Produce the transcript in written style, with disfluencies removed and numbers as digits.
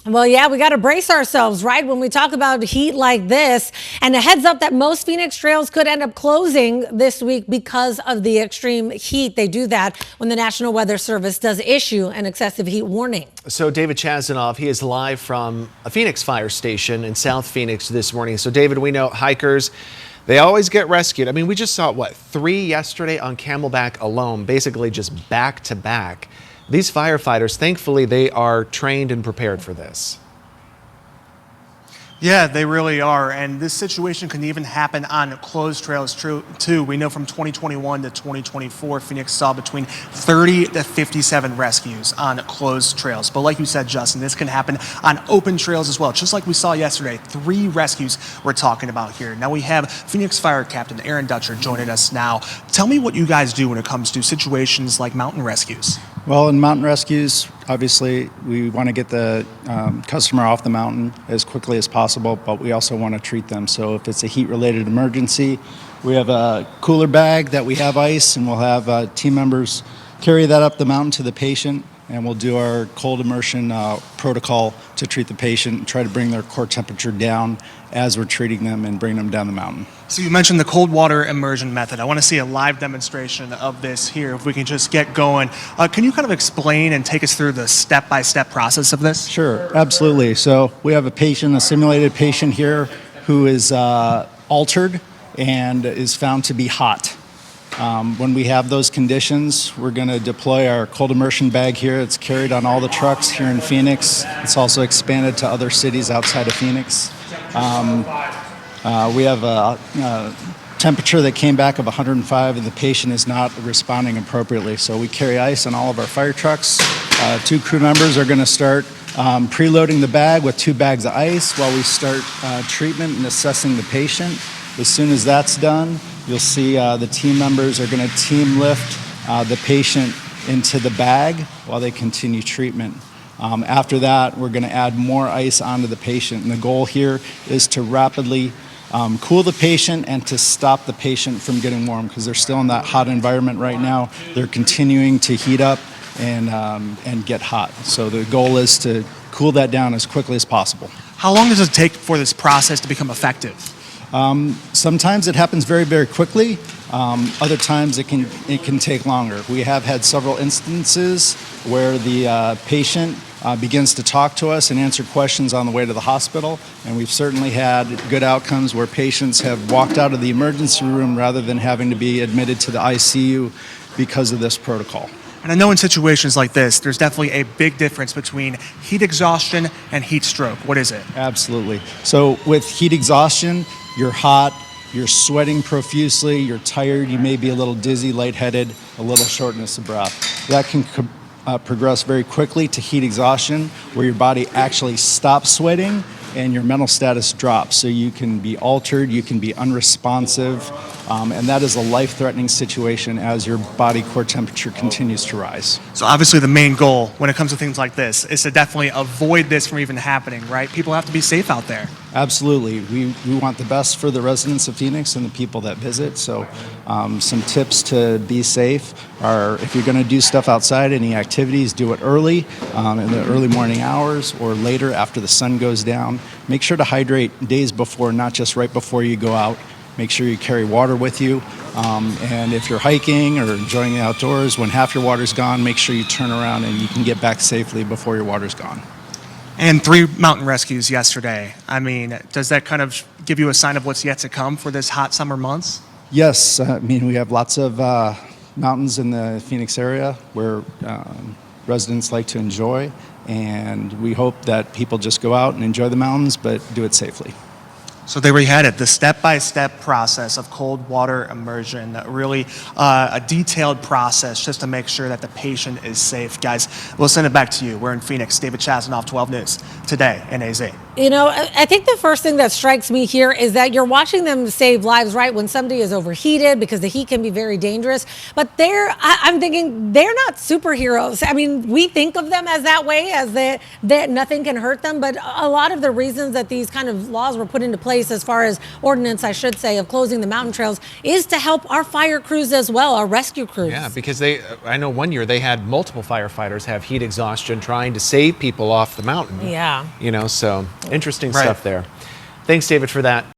Well, yeah, we got to brace ourselves, right, when we talk about heat like this. And a heads up that most Phoenix trails could end up closing this week because of the extreme heat. They do that when the National Weather Service does issue an excessive heat warning. So David Chasanoff, he is live from a Phoenix fire station in South Phoenix this morning. So David, we know hikers, they always get rescued. I mean, we just saw, 3 yesterday on Camelback alone, basically just back to back. These firefighters, thankfully, they are trained and prepared for this. Yeah, they really are. And this situation can even happen on closed trails too. We know from 2021 to 2024, Phoenix saw between 30 to 57 rescues on closed trails. But like you said, Justin, this can happen on open trails as well. Just like we saw yesterday, 3 rescues we're talking about here. Now we have Phoenix Fire Captain Aaron Dutcher joining us now. Tell me what you guys do when it comes to situations like mountain rescues. Well, in mountain rescues, obviously, we want to get the customer off the mountain as quickly as possible, but we also want to treat them. So if it's a heat-related emergency, we have a cooler bag that we have ice, and we'll have team members carry that up the mountain to the patient, and we'll do our cold immersion protocol to treat the patient and try to bring their core temperature down as we're treating them and bring them down the mountain. So you mentioned the cold water immersion method. I want to see a live demonstration of this here, if we can just get going. Can you kind of explain and take us through the step-by-step process of this? Sure, absolutely. So we have a simulated patient here who is altered and is found to be hot. When we have those conditions, we're going to deploy our cold immersion bag here. It's carried on all the trucks here in Phoenix. It's also expanded to other cities outside of Phoenix. We have a temperature that came back of 105, and the patient is not responding appropriately. So we carry ice on all of our fire trucks. 2 crew members are going to start preloading the bag with 2 bags of ice while we start treatment and assessing the patient. As soon as that's done, you'll see the team members are going to team lift the patient into the bag while they continue treatment. After that, we're going to add more ice onto the patient. And the goal here is to rapidly cool the patient and to stop the patient from getting warm, because they're still in that hot environment right now. They're continuing to heat up and get hot. So the goal is to cool that down as quickly as possible. How long does it take for this process to become effective? Sometimes it happens very, very quickly. Other times it can take longer. We have had several instances where the patient begins to talk to us and answer questions on the way to the hospital, and we've certainly had good outcomes where patients have walked out of the emergency room rather than having to be admitted to the ICU because of this protocol. And I know in situations like this, there's definitely a big difference between heat exhaustion and heat stroke. What is it? Absolutely. So with heat exhaustion, you're hot, you're sweating profusely, you're tired, you may be a little dizzy, lightheaded, a little shortness of breath. That can progress very quickly to heat exhaustion, where your body actually stops sweating and your mental status drops. So you can be altered, you can be unresponsive, and that is a life-threatening situation as your body core temperature continues to rise. So obviously the main goal when it comes to things like this is to definitely avoid this from even happening, right? People have to be safe out there. Absolutely. We want the best for the residents of Phoenix and the people that visit. So some tips to be safe are, if you're going to do stuff outside, any activities, do it early, in the early morning hours or later after the sun goes down. Make sure to hydrate days before, not just right before you go out. Make sure you carry water with you. And if you're hiking or enjoying the outdoors, when half your water's gone, make sure you turn around and you can get back safely before your water's gone. And 3 mountain rescues yesterday. I mean, does that kind of give you a sign of what's yet to come for this hot summer months? Yes. I mean, we have lots of mountains in the Phoenix area where residents like to enjoy, and we hope that people just go out and enjoy the mountains, but do it safely. So there we had it, the step-by-step process of cold water immersion, really a detailed process just to make sure that the patient is safe. Guys, we'll send it back to you. We're in Phoenix. David Chasanoff, 12 News, today in AZ. You know, I think the first thing that strikes me here is that you're watching them save lives, right? When somebody is overheated, because the heat can be very dangerous. But I'm thinking they're not superheroes. I mean, we think of them as that way, as that nothing can hurt them. But a lot of the reasons that these kind of laws were put into place, as far as ordinance, I should say, of closing the mountain trails, is to help our fire crews as well, our rescue crews. Yeah, because I know one year they had multiple firefighters have heat exhaustion trying to save people off the mountain. Yeah. You know, so interesting stuff there. Thanks, David, for that.